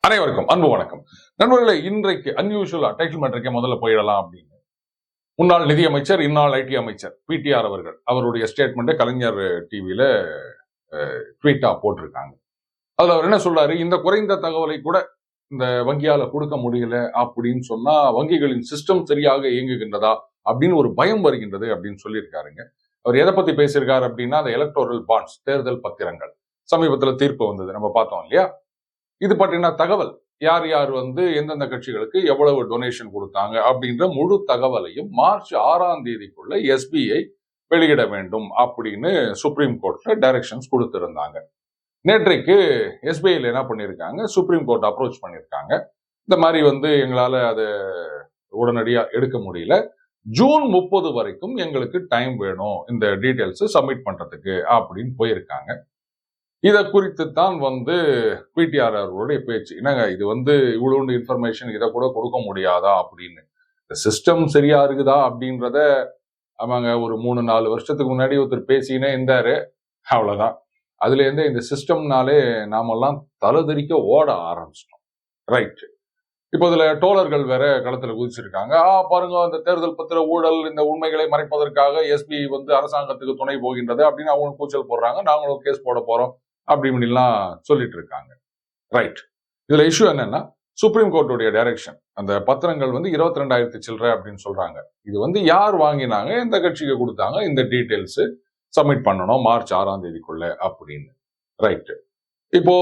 அனைவருக்கும் அன்பு வணக்கம். நண்பர்களே, இன்றைக்கு அன்யூஷுவலா டைட்டில் மேட்டருக்கே முதல்ல போயிடலாம் அப்படின்னு முன்னாள் நிதியமைச்சர், இந்நாள் ஐடி அமைச்சர் பிடிஆர் அவருடைய ஸ்டேட்மெண்ட்டை கலைஞர் டிவியில ட்வீட்டா போட்டிருக்காங்க. அதுல அவர் என்ன சொல்றாரு, இந்த குறைந்த தகவலை கூட இந்த வங்கியால கொடுக்க முடியல அப்படின்னு சொன்னா வங்கிகளின் சிஸ்டம் சரியாக இயங்குகின்றதா அப்படின்னு ஒரு பயம் வருகின்றது அப்படின்னு சொல்லியிருக்காருங்க. அவர் எதை பத்தி பேசியிருக்காரு அப்படின்னா, அந்த எலக்டோரல் பாண்ட்ஸ், தேர்தல் பத்திரங்கள், சமீபத்துல தீர்ப்பு வந்தது, நம்ம பார்த்தோம் இல்லையா? இது பற்றின தகவல், யார் யார் எந்தெந்த கட்சிகளுக்கு எவ்வளவு டொனேஷன் கொடுத்தாங்க அப்படின்ற முழு தகவலையும் மார்ச் 6ஆம் தேதிக்குள்ள எஸ்பிஐ வெளியிட வேண்டும் அப்படின்னு சுப்ரீம் கோர்ட்ல டைரக்ஷன்ஸ் கொடுத்திருந்தாங்க. நேற்றைக்கு எஸ்பிஐல என்ன பண்ணியிருக்காங்க, சுப்ரீம் கோர்ட் அப்ரோச் பண்ணியிருக்காங்க. இந்த மாதிரி எங்களால அதை உடனடியா எடுக்க முடியல, ஜூன் 30 வரைக்கும் எங்களுக்கு டைம் வேணும் இந்த டீடைல்ஸ் சப்மிட் பண்றதுக்கு அப்படின்னு போயிருக்காங்க. இதை குறித்து தான் பிடிஆர் அவர்களுடைய பேச்சு. என்னங்க இது இவ்வளவு இன்ஃபர்மேஷன் இதை கூட கொடுக்க முடியாதா அப்படின்னு. இந்த சிஸ்டம் சரியா இருக்குதா அப்படின்றத அவங்க ஒரு 3-4 வருஷத்துக்கு முன்னாடி ஒருத்தர் பேசினே இருந்தாரு, அவ்வளவுதான். அதுல இருந்து இந்த சிஸ்டம்னாலே நாமெல்லாம் தலைதெறிக்க ஓட ஆரம்பிச்சிட்டோம். ரைட். இப்போ இதுல டோலர்கள் வேற களத்துல குதிச்சிருக்காங்க. பாருங்க, இந்த தேர்தல் பத்திர ஊழல், இந்த உண்மைகளை மறைப்பதற்காக எஸ்பி அரசாங்கத்துக்கு துணை போகின்றது அப்படின்னு அவங்க கூச்சல் போடுறாங்க, நாங்களும் கேஸ் போட போறோம் அப்படின்லாம் சொல்லிட்டு இருக்காங்க. ரைட். இதுல இஷ்யூ என்னன்னா, சுப்ரீம் கோர்ட்டுடைய டைரக்ஷன், அந்த பத்திரங்கள் 22,000 சில்லறை அப்படின்னு சொல்றாங்க. இது யார் வாங்கினாங்க, எந்த கட்சிக்கு கொடுத்தாங்க, இந்த டீடைல்ஸ் சப்மிட் பண்ணணும் மார்ச் 6ஆம் தேதிக்குள்ள அப்படின்னு. ரைட். இப்போ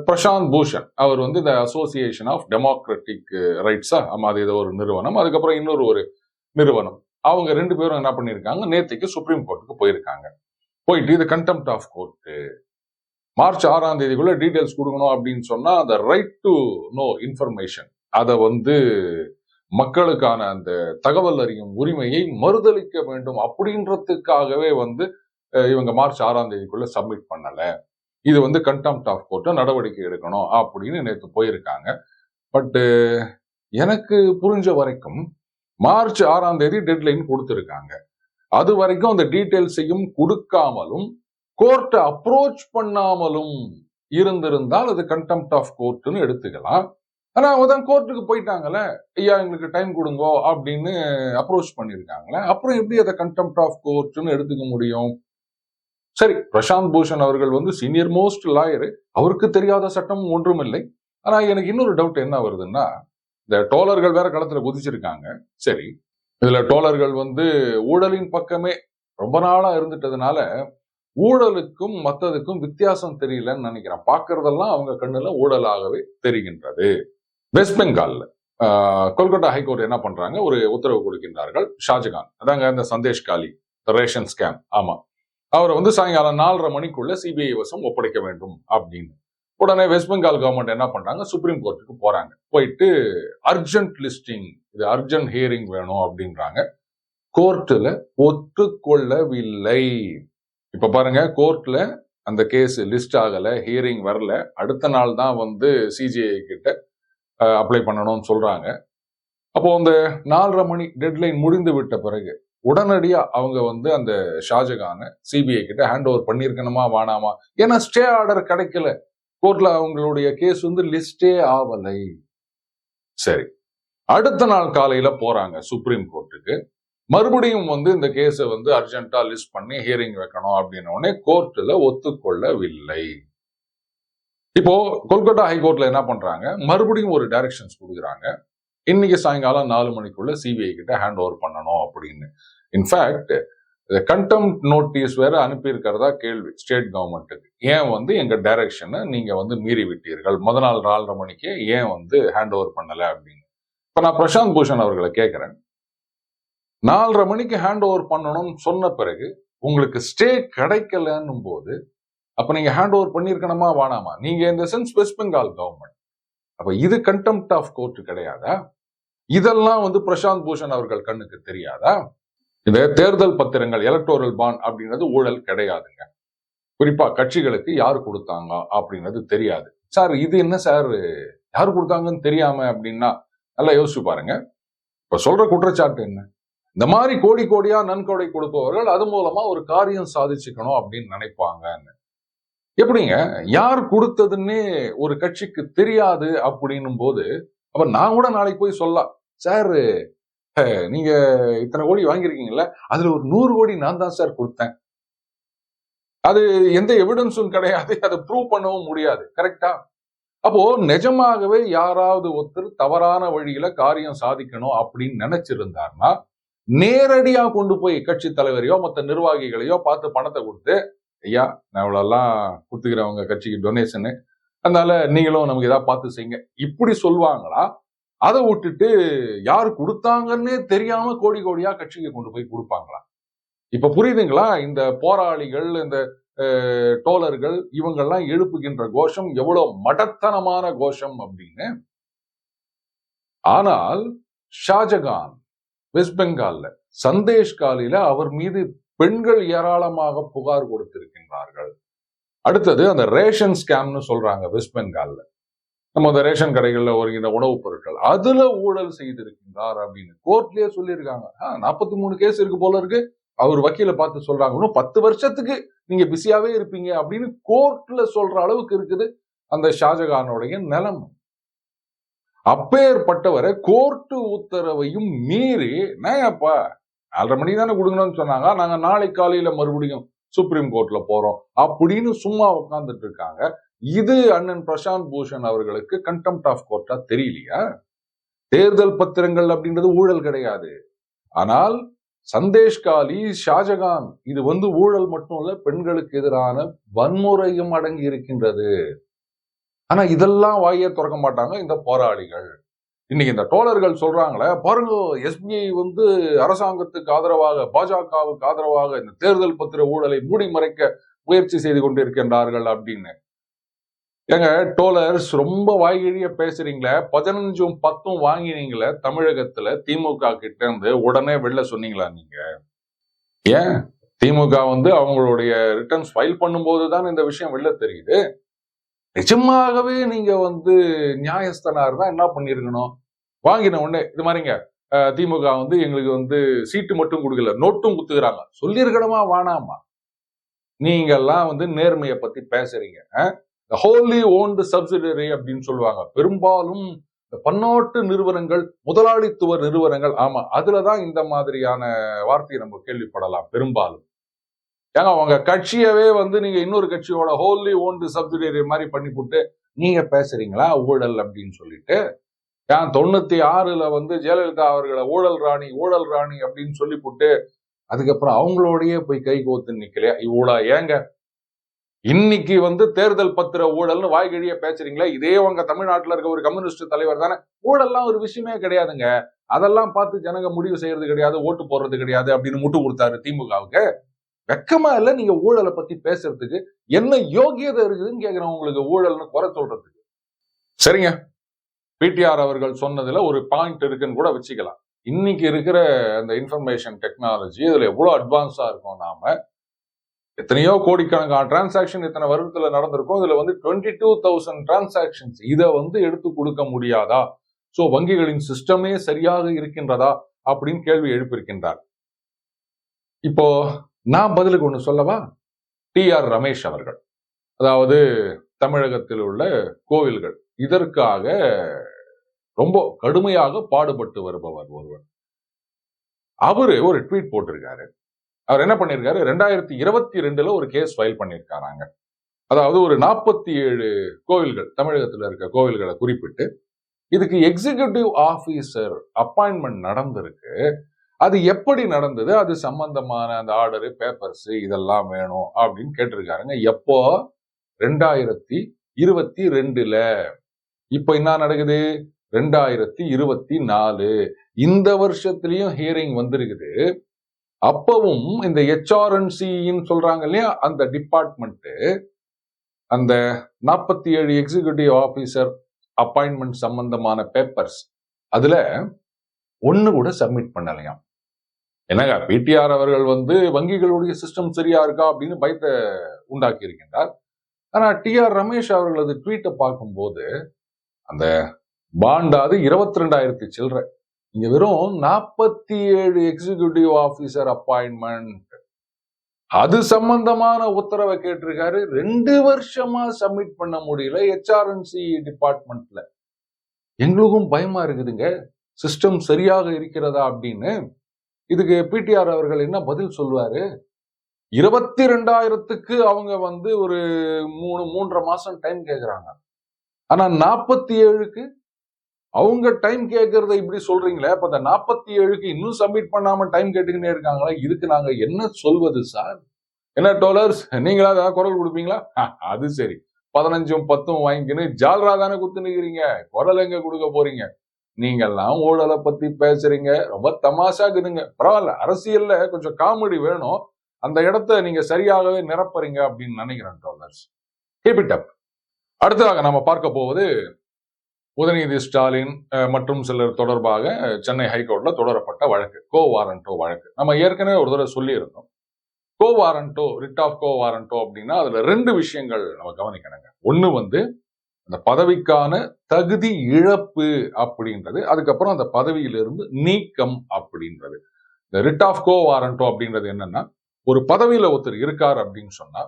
பிரசாந்த் பூஷன் அவர் இந்த அசோசியேஷன் ஆஃப் டெமோக்ராட்டிக் ரைட்ஸா, அது ஏதோ ஒரு நிறுவனம், அதுக்கப்புறம் இன்னொரு ஒரு நிறுவனம், அவங்க 2 பேரும் என்ன பண்ணிருக்காங்க, நேற்றுக்கு சுப்ரீம் கோர்ட்டுக்கு போயிருக்காங்க. போயிட்டு இது கண்டெம்ப்ட் ஆஃப் கோர்ட், மார்ச் 6ஆம் தேதிக்குள்ள டீடைல்ஸ் கொடுக்கணும் அப்படின்னு சொன்னா அந்த ரைட் டு நோ இன்ஃபர்மேஷன், அதை மக்களுக்கான அந்த தகவல் அறியும் உரிமையை மறுதளிக்க வேண்டும் அப்படின்றதுக்காகவே இவங்க மார்ச் 6ஆம் தேதிக்குள்ள சப்மிட் பண்ணல, இது கண்டெம்ப்ட் ஆஃப் கோர்ட், நடவடிக்கை எடுக்கணும் அப்படின்னு நேற்று போயிருக்காங்க. பட் எனக்கு புரிஞ்ச வரைக்கும் மார்ச் 6ஆம் தேதி டெட்லைன் கொடுத்திருக்காங்க. அது வரைக்கும் அந்த டீடைல்ஸையும் கொடுக்காமலும் கோர்ட்டை அப்ரோச் பண்ணாமலும் இருந்திருந்தால் அது கண்டெம்ப்ட் ஆஃப் கோர்ட்னு எடுத்துக்கலாம். ஆனா அவங்க தான் கோர்ட்டுக்கு போயிட்டாங்கல்ல, ஐயா எங்களுக்கு டைம் கொடுங்கோ அப்படின்னு அப்ரோச் பண்ணிருக்காங்களே, அப்புறம் எப்படி அதை கண்டெம்ப்ட் ஆஃப் கோர்ட்னு எடுத்துக்க முடியும்? சரி, பிரசாந்த் பூஷன் அவர்கள் சீனியர் மோஸ்ட் லாயர், அவருக்கு தெரியாத சட்டம் ஒன்றும் இல்லை. ஆனா எனக்கு இன்னொரு டவுட் என்ன வருதுன்னா, இந்த டோலர்கள் வேற களத்துல குதிச்சிருக்காங்க. சரி, இதுல டோலர்கள் ஊழலின் பக்கமே ரொம்ப நாளா இருந்துட்டதுனால ஊழலுக்கும் மற்றதுக்கும் வித்தியாசம் தெரியலன்னு நினைக்கிறேன். பார்க்கறதெல்லாம் அவங்க கண்ணுல ஊழலாகவே தெரிகின்றது. வெஸ்ட் பெங்கால்ல கொல்கத்தா ஹைகோர்ட் என்ன பண்றாங்க, ஒரு உத்தரவு கொடுக்கின்றார்கள். ஷாஜகான், அதாங்க இந்த சந்தேஷ் காலி ரேஷன் ஸ்கேம், ஆமா, அவரை சாயங்காலம் 4:30 மணிக்குள்ள சிபிஐ வசம் ஒப்படைக்க வேண்டும் அப்படின்னு. உடனே வெஸ்ட் பெங்கால் கவர்மெண்ட் என்ன பண்றாங்க, சுப்ரீம் கோர்ட்டுக்கு போறாங்க. போயிட்டு அர்ஜென்ட் லிஸ்டிங், இது அர்ஜென்ட் ஹியரிங் வேணும் அப்படின்றாங்க. கோர்ட்டுல ஒத்துக்கொள்ளவில்லை. இப்ப பாருங்க, கோர்ட்ல அந்த கேஸ் லிஸ்ட் ஆகல, ஹியரிங் வரல, அடுத்த நாள் தான் சிஜிஐ கிட்ட அப்ளை பண்ணணும்னு சொல்றாங்க. அப்போ அந்த 4:30 மணி டெட்லைன் முடிந்து விட்ட பிறகு உடனடியா அவங்க அந்த ஷாஜகானை சிபிஐ கிட்ட ஹேண்ட் ஓவர் பண்ணிருக்கணுமா வேணாமா? ஏன்னா ஸ்டே ஆர்டர் கிடைக்கல, கோர்ட்ல அவங்களுடைய கேஸ் லிஸ்டே ஆவலை. சரி, அடுத்த நாள் காலையில போறாங்க சுப்ரீம் கோர்ட்டுக்கு. மறுபடியும் இந்த கேஸை அர்ஜென்ட்டா லிஸ்ட் பண்ணி ஹியரிங் வைக்கணும் அப்படின்ன உடனே கோர்ட்ல ஒத்துக்கொள்ளவில்லை. இப்போ கொல்கத்தா ஹைகோர்ட்ல என்ன பண்றாங்க, மறுபடியும் ஒரு டைரக்ஷன்ஸ் கொடுக்குறாங்க. இன்னைக்கு சாயங்காலம் 4 மணிக்குள்ள சிபிஐ கிட்ட ஹேண்ட் ஓவர் பண்ணணும் அப்படின்னு. இன்ஃபேக்ட் கண்டெம்ப்ட் நோட்டீஸ் வேற அனுப்பி இருக்கிறதா கேள்வி ஸ்டேட் கவர்மெண்ட்டுக்கு. ஏன் எங்க டைரக்ஷனை நீங்க மீறி விட்டீர்கள், முதல் நாள் 4:30 மணிக்கு ஏன் ஹேண்ட் ஓவர் பண்ணல அப்படின்னு. இப்ப நான் பிரசாந்த் பூஷன் அவர்களை கேட்கிறேன், 4:30 மணிக்கு ஹேண்ட் ஓவர் பண்ணணும்னு சொன்ன பிறகு உங்களுக்கு ஸ்டே கிடைக்கலன்னும் போது அப்ப நீங்க ஹேண்ட் ஓவர் பண்ணிருக்கணுமா வேணாமா? நீங்க இந்த சென்ஸ் வெஸ்ட் பெங்கால் கவர்மெண்ட். அப்ப இது கண்டெம்ப்ட் ஆஃப் கோர்ட் கிடையாதா? இதெல்லாம் பிரசாந்த் பூஷன் அவர்கள் கண்ணுக்கு தெரியாதா? இந்த தேர்தல் பத்திரங்கள், எலக்டோரல் பாண்ட் அப்படின்றது ஊழல் கிடையாதுங்க. குறிப்பா கட்சிகளுக்கு யாரு கொடுத்தாங்க அப்படின்றது தெரியாது. சார் இது என்ன சார் யாரு கொடுத்தாங்கன்னு தெரியாம அப்படின்னா, நல்லா யோசிச்சு பாருங்க. இப்ப சொல்ற குற்றச்சாட்டு என்ன, இந்த மாதிரி கோடி கோடியா நன்கொடை கொடுப்பவர்கள் அது மூலமா ஒரு காரியம் சாதிச்சுக்கணும் அப்படின்னு நினைப்பாங்க. எப்படிங்க யார் கொடுத்ததுன்னே ஒரு கட்சிக்கு தெரியாது அப்படின்னும் போது, அப்ப நான் கூட நாளைக்கு போய் சொல்லலாம், சார் நீங்க இத்தனை கோடி வாங்கியிருக்கீங்கல்ல, அதுல ஒரு 100 கோடி நான் தான் சார் கொடுத்தேன். அது எந்த எவிடன்ஸும் கிடையாது, அதை ப்ரூவ் பண்ணவும் முடியாது. கரெக்டா? அப்போ நிஜமாகவே யாராவது ஒருத்தர் தவறான வழியில காரியம் சாதிக்கணும் அப்படின்னு நினைச்சிருந்தாருன்னா, நேரடியா கொண்டு போய் கட்சி தலைவரையோ மற்ற நிர்வாகிகளையோ பார்த்து பணத்தை கொடுத்து, ஐயா நான் இவ்வளவுலாம் கொடுத்துக்கிறேன் உங்க கட்சிக்கு டொனேஷன், அதனால நீங்களும் நமக்கு ஏதாவது பார்த்து செய்யுங்க இப்படி சொல்லுவாங்களா? அதை விட்டுட்டு யார் கொடுத்தாங்கன்னே தெரியாம கோடி கோடியா கட்சிக்கு கொண்டு போய் கொடுப்பாங்களா? இப்ப புரியுதுங்களா? இந்த போராளிகள், இந்த டோலர்கள் இவங்கெல்லாம் எழுப்புகின்ற கோஷம் எவ்வளவு மடத்தனமான கோஷம் அப்படின்னு. ஆனால் ஷாஜகான் வெஸ்ட் பெங்கால்ல சந்தேஷ் காலில அவர் மீது பெண்கள் ஏராளமாக புகார் கொடுத்திருக்கின்றார்கள். அடுத்தது அந்த ரேஷன் ஸ்கேம்னு சொல்றாங்க வெஸ்ட் பெங்கால்ல. நம்ம அந்த ரேஷன் கடைகள்ல வருகின்ற உணவுப் பொருட்கள் அதுல ஊழல் செய்திருக்கின்றார் அப்படின்னு கோர்ட்லயே சொல்லியிருக்காங்க. 43 கேஸ் இருக்கு போல இருக்கு. அவர் வக்கீல பார்த்து சொல்றாங்க, இன்னும் 10 வருஷத்துக்கு நீங்க பிஸியாவே இருப்பீங்க அப்படின்னு கோர்ட்ல சொல்ற அளவுக்கு இருக்குது அந்த ஷாஜகானுடைய நிலைமை. அப்பேற்பட்டவரை கோர்ட்டு உத்தரவையும் மீறி, அப்பா 4:30 மணிக்கு தானே கொடுக்கணும்னு சொன்னாங்க, நாங்க நாளை காலையில மறுபடியும் சுப்ரீம் கோர்ட்ல போறோம் அப்படின்னு சும்மா உட்கார்ந்துட்டு இருக்காங்க. இது அண்ணன் பிரசாந்த் பூஷன் அவர்களுக்கு கண்டெம்ட் ஆஃப் கோர்ட்டா தெரியலையா? தேர்தல் பத்திரங்கள் அப்படின்றது ஊழல் கிடையாது. ஆனால் சந்தேஷ் காலி, ஷாஜகான் இது ஊழல் மட்டும் இல்ல, பெண்களுக்கு எதிரான வன்முறையும் அடங்கி இருக்கின்றது. ஆனா இதெல்லாம் வாயே திறக்க மாட்டாங்க இந்த போராளிகள். இன்னைக்கு இந்த டோலர்கள் சொல்றாங்களே, பாருங்க எஸ்பிஐ அரசாங்கத்துக்கு ஆதரவாக, பாஜகவுக்கு ஆதரவாக இந்த தேர்தல் பத்திர ஊழலை மூடி மறைக்க முயற்சி செய்து கொண்டிருக்கின்றார்கள் அப்படின்னு. ஏங்க டோலர்ஸ் ரொம்ப வாய்கிழிய பேசுறீங்களே, 15ம் 10ம் வாங்கினீங்களே தமிழகத்துல திமுக கிட்ட இருந்து, உடனே வெளில சொன்னீங்களா நீங்க? ஏன் திமுக அவங்களுடைய ரிட்டர்ன்ஸ் ஃபைல் பண்ணும்போது தான் இந்த விஷயம் வெளில தெரியுது. நிஜமாகவே நீங்க நியாயஸ்தனா இருந்தா என்ன பண்ணிருக்கணும்? வாங்கின உடனே இது மாதிரிங்க திமுக எங்களுக்கு சீட்டு மட்டும் கொடுக்கல, நோட்டும் குத்துக்கிறாங்க சொல்லியிருக்கணுமா வேணாமா? நீங்க எல்லாம் நேர்மையை பத்தி பேசுறீங்க. ஹோலி ஓன்டு சப்சிடரி அப்படின்னு சொல்லுவாங்க. பெரும்பாலும் பன்னாட்டு நிறுவனங்கள், முதலாளித்துவ நிறுவனங்கள், ஆமா அதுலதான் இந்த மாதிரியான வார்த்தையை நம்ம கேள்விப்படலாம் பெரும்பாலும். ஏங்க உங்க கட்சியவே நீங்க இன்னொரு கட்சியோட ஹோலி ஓன்டு சப்சிடரி மாதிரி பண்ணி போட்டு நீங்க பேசுறீங்களா ஊழல் அப்படின்னு சொல்லிட்டு? ஏன் 96ல ஜெயலலிதா அவர்களை ஊழல் ராணி அப்படின்னு சொல்லி போட்டு அதுக்கப்புறம் அவங்களோடயே போய் கை கோத்து நிக்கலையா? இவ்வளவு ஏங்க இன்னைக்கு தேர்தல் பத்திர ஊழல்னு வாய்கழிய பேசுறீங்களா? இதே உங்க தமிழ்நாட்டுல இருக்க ஒரு கம்யூனிஸ்ட் தலைவர் தானே ஊழல்லாம் ஒரு விஷயமே கிடையாதுங்க, அதெல்லாம் பார்த்து ஜனங்க முடிவு செய்யறது கிடையாது, ஓட்டு போடுறது கிடையாது அப்படின்னு முட்டு கொடுத்தாரு திமுகவுக்கு. வெக்கமா இல்ல நீங்க ஊழலை பத்தி பேசுறதுக்கு? என்ன யோகியதை இருக்குதுன்னு கேக்குறேன் உங்களுக்கு ஊழல்னு குறை சொல்றதுக்கு. சரிங்க, பிடிஆர் அவர்கள் சொன்னதுல ஒரு பாயிண்ட் இருக்குன்னு கூட வச்சுக்கலாம். இன்னைக்கு இருக்கிற அந்த இன்ஃபர்மேஷன் டெக்னாலஜி இதுல எவ்வளவு அட்வான்ஸா இருக்கும். நாம எத்தனையோ கோடிக்கணக்கான டிரான்சாக்ஷன் இத்தனை வருடத்துல நடந்திருக்கும். இதுல 22,000 டிரான்சாக்ஷன்ஸ் இதை எடுத்து கொடுக்க முடியாதா? சோ வங்கிகளின் சிஸ்டமே சரியாக இருக்கின்றதா அப்படின்னு கேள்வி எழுப்பியிருக்கின்றார். இப்போ நான் பதிலுக்கு ஒண்ணு சொல்லவா? டி.ஆர். ரமேஷ் அவர்கள், அதாவது தமிழகத்தில் உள்ள கோவில்கள் இதற்காக ரொம்ப கடுமையாக பாடுபட்டு வருபவர் ஒருவர். அவரு ஒரு ட்வீட் போட்டிருக்காரு. அவர் என்ன பண்ணிருக்காரு, 2022ல ஒரு கேஸ் ஃபைல் பண்ணிருக்காராங்க. அதாவது ஒரு 47 கோவில்கள், தமிழகத்துல இருக்க கோவில்களை குறிப்பிட்டு இதுக்கு எக்ஸிகியூட்டிவ் ஆபீசர் அப்பாயின்மெண்ட் நடந்திருக்கு. அது எப்படி நடந்தது, அது சம்பந்தமான அந்த ஆர்டரு, பேப்பர்ஸ் இதெல்லாம் வேணும் அப்படின்னு கேட்டிருக்காருங்க. எப்போ? 2022ல. இப்ப என்ன நடக்குது? 2024. இந்த வருஷத்திலையும் ஹியரிங் வந்திருக்குது. அப்பவும் இந்த HRNC சொல்றாங்க இல்லையா, அந்த டிபார்ட்மெண்ட் அந்த 47 எக்ஸிகியூட்டிவ் ஆபீசர் அப்பாயின்மெண்ட் சம்பந்தமான பேப்பர்ஸ் அதுல ஒண்ணு கூட சப்மிட் பண்ணலையாம். என்னங்க பிடிஆர் அவர்கள் வங்கிகளுடைய சிஸ்டம் சரியா இருக்கா அப்படின்னு பயத்தை உண்டாக்கி இருக்கின்றார். ஆனா டி.ஆர். ரமேஷ் அவர்களது ட்வீட்டை பார்க்கும்போது அந்த பாண்டாது 22,000 சில்லற, இங்க வெறும் 47 எக்ஸிகியூட்டிவ் ஆபீசர் அப்பாயின்மெண்ட். அது சம்பந்தமான உத்தரவை கேட்டிருக்காரு. 2 வருஷமா சப்மிட் பண்ண முடியல HRNC டிபார்ட்மெண்ட்ல. எங்களுக்கும் பயமா இருக்குதுங்க. சிஸ்டம் சரியாக இருக்கிறதா அப்படின்னு. இதுக்கு பிடிஆர் அவர்கள் என்ன பதில் சொல்வாரு? 22,000க்கு அவங்க ஒரு 3.5 மாசம் டைம் கேக்குறாங்க. ஆனா 47க்கு அவங்க டைம் கேட்கறத இப்படி சொல்றீங்களே, அப்ப அந்த 47க்கு இன்னும் சப்மிட் பண்ணாம டைம் கேட்டுக்கிட்டே இருக்காங்களா? இதுக்கு நாங்க என்ன சொல்வது சார்? என்ன டோலர்ஸ், நீங்களா ஏதாவது குரல் கொடுப்பீங்களா? அது சரி, 15ம் 10ம் வாங்கிக்கின்னு ஜால்ரா தானே குத்து நிக்கிறீங்க, குரல் எங்க கொடுக்க போறீங்க? நீங்கெல்லாம் ஊழலை பத்தி பேசுறீங்க, ரொம்ப தமாஷா இருக்குதுங்க. பரவாயில்ல, அரசியல்ல கொஞ்சம் காமெடி வேணும். அந்த இடத்த நீங்க சரியாகவே நிரப்புறீங்க அப்படின்னு நினைக்கிறேன் டோலர்ஸ். Keep it up. அடுத்ததாக நாம பார்க்க போவது உதயநிதி ஸ்டாலின் மற்றும் சிலர் தொடர்பாக சென்னை ஹைகோர்ட்ல தொடரப்பட்ட வழக்கு, கோ வாரண்டோ வழக்கு. நம்ம ஏற்கனவே ஒரு தடவை சொல்லி இருந்தோம். Quo warranto, writ of quo warranto அப்படின்னா அதுல 2 விஷயங்கள் நம்ம கவனிக்கணுங்க. ஒண்ணு அந்த பதவிக்கான தகுதி இழப்பு அப்படின்றது, அதுக்கப்புறம் அந்த பதவியிலிருந்து நீக்கம் அப்படின்றது. இந்த ரிட் ஆஃப் கோ வாரண்டோ அப்படின்றது என்னன்னா, ஒரு பதவியில ஒருத்தர் இருக்கார் அப்படின்னு சொன்னா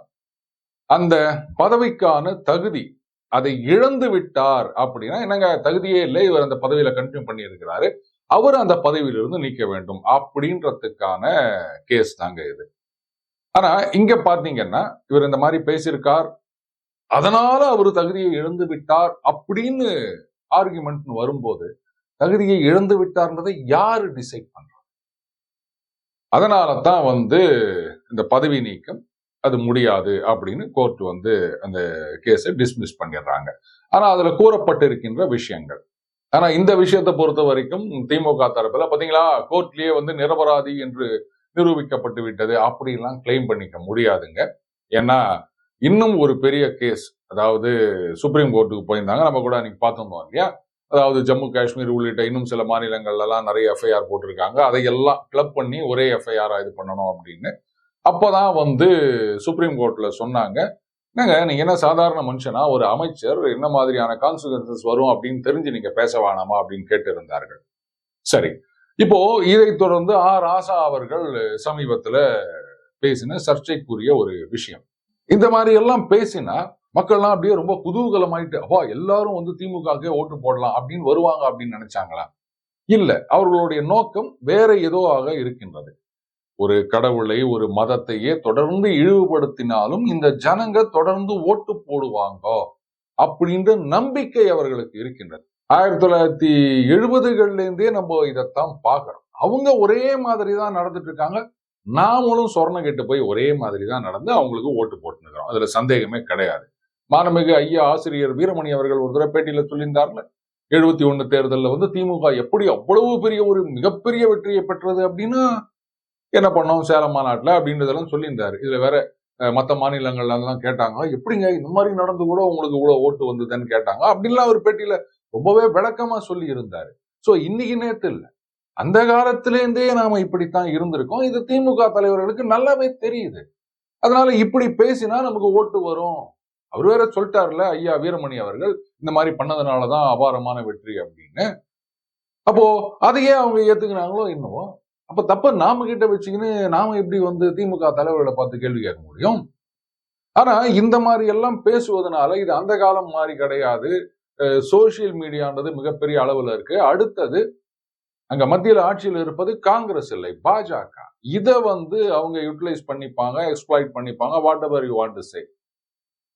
அந்த பதவிக்கான தகுதி அதை இழந்து விட்டார் அப்படின்னா, என்னங்க தகுதியே இல்லை, இவர் அந்த பதவியில கண்டினியூ பண்ணி இருக்கிறாரு, அவர் அந்த பதவியிலிருந்து நீக்க வேண்டும் அப்படின்றதுக்கான கேஸ் தாங்க இது. ஆனா இங்க பாத்தீங்கன்னா, இவர் இந்த மாதிரி பேசியிருக்கார், அதனால அவர் தகுதியை இழந்து விட்டார் அப்படின்னு ஆர்குமெண்ட் வரும்போது, தகுதியை இழந்து விட்டார்ன்றதை யாரு டிசைட் பண்றா? அதனால தான் இந்த பதவி நீக்கம் அது முடியாது அப்படின்னு கோர்ட் அந்த கேஸை டிஸ்மிஸ் பண்ணிடுறாங்க. ஆனா அதுல கூறப்பட்டிருக்கின்ற விஷயங்கள், ஆனா இந்த விஷயத்தை பொறுத்த வரைக்கும் திமுக தரப்புல பாத்தீங்களா, கோர்ட்லயே நிரபராதி என்று நிரூபிக்கப்பட்டு விட்டது அப்படிலாம் கிளைம் பண்ணிக்க முடியாதுங்க. ஏன்னா இன்னும் ஒரு பெரிய கேஸ், அதாவது சுப்ரீம் கோர்ட்டுக்கு போயிருந்தாங்க. நம்ம கூட அன்னைக்கு பார்த்திருந்தோம் இல்லையா? அதாவது ஜம்மு காஷ்மீர் உள்ளிட்ட இன்னும் சில மாநிலங்கள்ல எல்லாம் நிறைய எஃப்ஐஆர் போட்டிருக்காங்க. அதையெல்லாம் கிளப் பண்ணி ஒரே எஃப்ஐஆர் இது பண்ணணும் அப்படின்னு. அப்பதான் சுப்ரீம் கோர்ட்ல சொன்னாங்க, என்னங்க நீங்க என்ன சாதாரண மனுஷனா, ஒரு அமைச்சர் என்ன மாதிரியான கான்சிக்வன்சஸ் வரும் அப்படின்னு தெரிஞ்சு நீங்க பேச வேணாமா அப்படின்னு கேட்டு இருந்தார்கள். சரி, இப்போ இதை தொடர்ந்து ராசா அவர்கள் சமீபத்துல பேசின சர்ச்சைக்குரிய ஒரு விஷயம். இந்த மாதிரி எல்லாம் பேசினா மக்கள்லாம் அப்படியே ரொம்ப குதூகலமாயிட்டு, அப்பா எல்லாரும் திமுகவுக்கே ஓட்டு போடலாம் அப்படின்னு வருவாங்க அப்படின்னு நினைச்சாங்களா? இல்ல, அவர்களுடைய நோக்கம் வேற ஏதோ ஆக இருக்கின்றது. ஒரு கடவுளை, ஒரு மதத்தையே தொடர்ந்து இழிவுபடுத்தினாலும் இந்த ஜனங்க தொடர்ந்து ஓட்டு போடுவாங்க அப்படின்ற நம்பிக்கை அவர்களுக்கு இருக்கின்றது. 1970கள்ல இருந்தே நம்ம இதைத்தான் பார்க்கிறோம். அவங்க ஒரே மாதிரி தான் நடந்துட்டு இருக்காங்க. நாமளும் சொர்ண கெட்டு போய் ஒரே மாதிரி தான் நடந்து அவங்களுக்கு ஓட்டு போட்டுருக்கிறோம். அதுல சந்தேகமே கிடையாது. மாண்புமிகு ஐயா ஆசிரியர் வீரமணி அவர்கள் ஒரு தடவை பேட்டியில சொல்லியிருந்தார்ல, 71 தேர்தலில் திமுக எப்படி அவ்வளவு பெரிய ஒரு மிகப்பெரிய வெற்றியை பெற்றது அப்படின்னா என்ன பண்ணோம் சேலம் மாநாட்டுல அப்படின்றதெல்லாம் சொல்லியிருந்தாரு. இதுல வேற மற்ற மாநிலங்கள்ல எல்லாம் கேட்டாங்க, எப்படிங்க இந்த மாதிரி நடந்து கூட உங்களுக்கு இவ்வளவு ஓட்டு வந்ததுன்னு கேட்டாங்க. அப்படின்லாம் ஒரு பேட்டியில ரொம்பவே விளக்கமா சொல்லி இருந்தாரு. சோ இன்னைக்கு நேத்து இல்ல, அந்த காலத்திலேருந்தே நாம இப்படித்தான் இருந்திருக்கோம். இது திமுக தலைவர்களுக்கு நல்லாவே தெரியுது. அதனால இப்படி பேசினா நமக்கு ஓட்டு வரும். அவர் வேற சொல்லிட்டாருல ஐயா வீரமணி அவர்கள், இந்த மாதிரி பண்ணதுனாலதான் அபாரமான வெற்றி அப்படின்னு. அப்போ அதையே அவங்க ஏத்துக்கினாங்களோ என்னவோ. அப்ப தப்ப நாம கிட்ட வச்சுக்கின்னு நாம எப்படி திமுக தலைவர்களை பார்த்து கேள்வி கேட்க முடியும்? ஆனா இந்த மாதிரி எல்லாம் பேசுவதனால இது அந்த காலம் மாதிரி கிடையாது. சோசியல் மீடியான்றது மிகப்பெரிய அளவுல இருக்கு. அடுத்தது அங்க மத்தியில ஆட்சியில் இருப்பது காங்கிரஸ் இல்லை, பாஜக. இத அவங்க யூட்டிலைஸ் பண்ணிப்பாங்க, எக்ஸ்ப்ளாய்ட் பண்ணிப்பாங்க, what ever you want to say.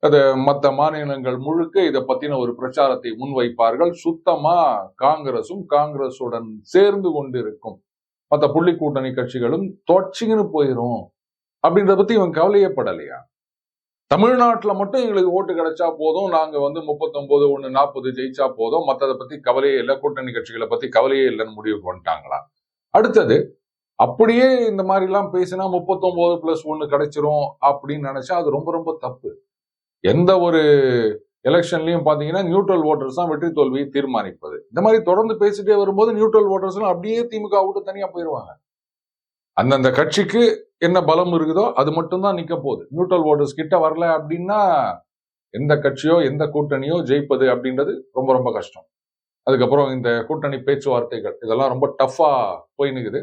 அது மற்ற மாநிலங்கள் முழுக்க இத பத்தின ஒரு பிரச்சாரத்தை முன்வைப்பார்கள். சுத்தமா காங்கிரசும் காங்கிரசுடன் சேர்ந்து கொண்டிருக்கும் மற்ற புள்ளி கூட்டணி கட்சிகளும் தொலைச்சிக்கின்னு போயிரும் அப்படின்றத பத்தி இவங்க கவலையே படலையா? தமிழ்நாட்டுல மட்டும் எங்களுக்கு ஓட்டு கிடைச்சா போதும், நாங்க 39-1-40 ஜெயிச்சா போதும், மத்ததை பத்தி கவலையே இல்லை, கூட்டணி கட்சிகளை பத்தி கவலையே இல்லைன்னு முடிவுக்கு வந்துட்டாங்களா? அடுத்தது அப்படியே இந்த மாதிரி எல்லாம் பேசினா 39+1 கிடைச்சிரும் அப்படின்னு நினைச்சா அது ரொம்ப ரொம்ப தப்பு. எந்த ஒரு எலெக்ஷன்லயும் பாத்தீங்கன்னா நியூட்ரல் ஓட்டர்ஸ் தான் வெற்றி தோல்வியை தீர்மானிப்பது. இந்த மாதிரி தொடர்ந்து பேசிட்டே வரும்போது நியூட்ரல் ஓட்டர்ஸ் எல்லாம் அப்படியே திமுக விட்டு தனியா போயிருவாங்க. அந்தந்த கட்சிக்கு என்ன பலம் இருக்குதோ அது மட்டும் தான் நிக்க போகுது. நியூட்ரல் ஓட்டர்ஸ் கிட்ட வரல அப்படின்னா எந்த கட்சியோ எந்த கூட்டணியோ ஜெயிப்பது அப்படின்றது ரொம்ப ரொம்ப கஷ்டம். அதுக்கப்புறம் இந்த கூட்டணி பேச்சுவார்த்தைகள் இதெல்லாம் ரொம்ப டஃபா போய் நிக்குது.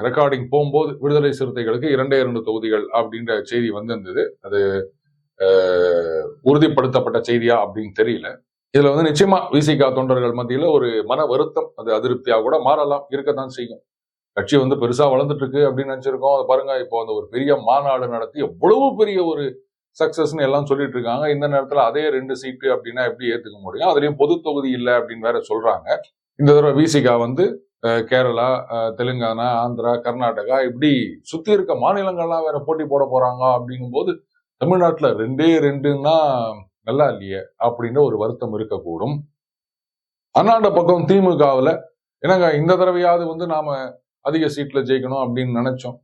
ரெக்கார்டிங் போகும்போது விடுதலை சிறுத்தைகளுக்கு 2 தொகுதிகள் அப்படின்ற செய்தி வந்திருந்தது. அது உறுதிப்படுத்தப்பட்ட செய்தியா அப்படின்னு தெரியல. இதுல நிச்சயமா விசிக தொண்டர்கள் மத்தியில ஒரு மன வருத்தம், அது அதிருப்தியா கூட மாறலாம், இருக்கத்தான் செய்யும். கட்சி பெருசா வளர்ந்துட்டு இருக்கு அப்படின்னு நினைச்சிருக்கோம். அது பாருங்க, இப்போ ஒரு பெரிய மாநாடு நடத்தி எவ்வளவு பெரிய ஒரு சக்சஸ்ன்னு எல்லாம் சொல்லிட்டு இருக்காங்க. இந்த நேரத்துல அதே 2 சீட்டு அப்படின்னா எப்படி ஏத்துக்க முடியும்? அதுலயும் பொது தொகுதி இல்லை அப்படின்னு வேற சொல்றாங்க. இந்த தடவை விசிகா கேரளா, தெலுங்கானா, ஆந்திரா, கர்நாடகா இப்படி சுத்தி இருக்க மாநிலங்கள்லாம் வேற போட்டி போட போறாங்க அப்படிங்கும் போது தமிழ்நாட்டுல 2ன்னா நல்லா இல்லையே அப்படின்னு ஒரு வருத்தம் இருக்கக்கூடும். அண்ணாண்ட பக்கம் திமுகவுல என்னங்க இந்த தடவையாவது நாம அதிக சீட்ல ஜெயிக்கணும் அப்படின்னு நினைச்சோம்.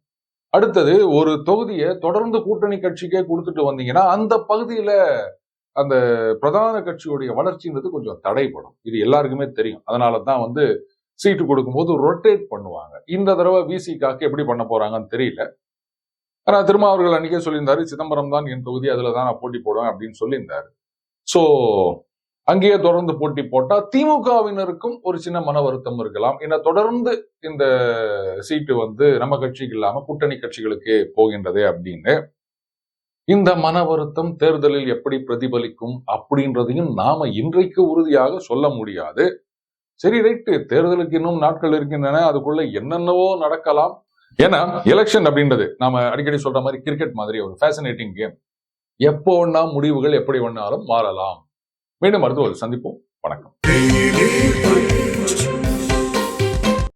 அடுத்தது ஒரு தொகுதியை தொடர்ந்து கூட்டணி கட்சிக்கே கொடுத்துட்டு வந்தீங்கன்னா அந்த பகுதியில அந்த பிரதான கட்சியுடைய வளர்ச்சின்றது கொஞ்சம் தடைப்படும். இது எல்லாருக்குமே தெரியும். அதனாலதான் சீட்டு கொடுக்கும்போது ரொட்டேட் பண்ணுவாங்க. இந்த தடவை விசிகாக்கு எப்படி பண்ண போறாங்கன்னு தெரியல. ஆனா திருமாவர்கள் அன்னைக்கே சொல்லியிருந்தாரு, சிதம்பரம் தான் என் தொகுதி, அதுலதான் நான் போட்டி போடுவேன் அப்படின்னு சொல்லியிருந்தாரு. சோ அங்கேயே தொடர்ந்து போட்டி போட்டா திமுகவினருக்கும் ஒரு சின்ன மன வருத்தம் இருக்கலாம். ஏன்னா தொடர்ந்து இந்த சீட்டு நம்ம கட்சிக்கு இல்லாம கூட்டணி கட்சிகளுக்கு போகின்றதே அப்படின்னு. இந்த மன வருத்தம் தேர்தலில் எப்படி பிரதிபலிக்கும் அப்படின்றதையும் நாம இன்றைக்கு உறுதியாக சொல்ல முடியாது. சரி, ரைட்டு, தேர்தலுக்கு இன்னும் நாட்கள் இருக்கின்றன, அதுக்குள்ள என்னென்னவோ நடக்கலாம். ஏன்னா எலெக்ஷன் அப்படின்றது நாம அடிக்கடி சொல்ற மாதிரி கிரிக்கெட் மாதிரி ஒரு ஃபேசினேட்டிங் கேம். எப்போ வேணா முடிவுகள் எப்படி வேணாலும் மாறலாம். மீண்டும் அடுத்த ஒரு சந்திப்போம். வணக்கம்.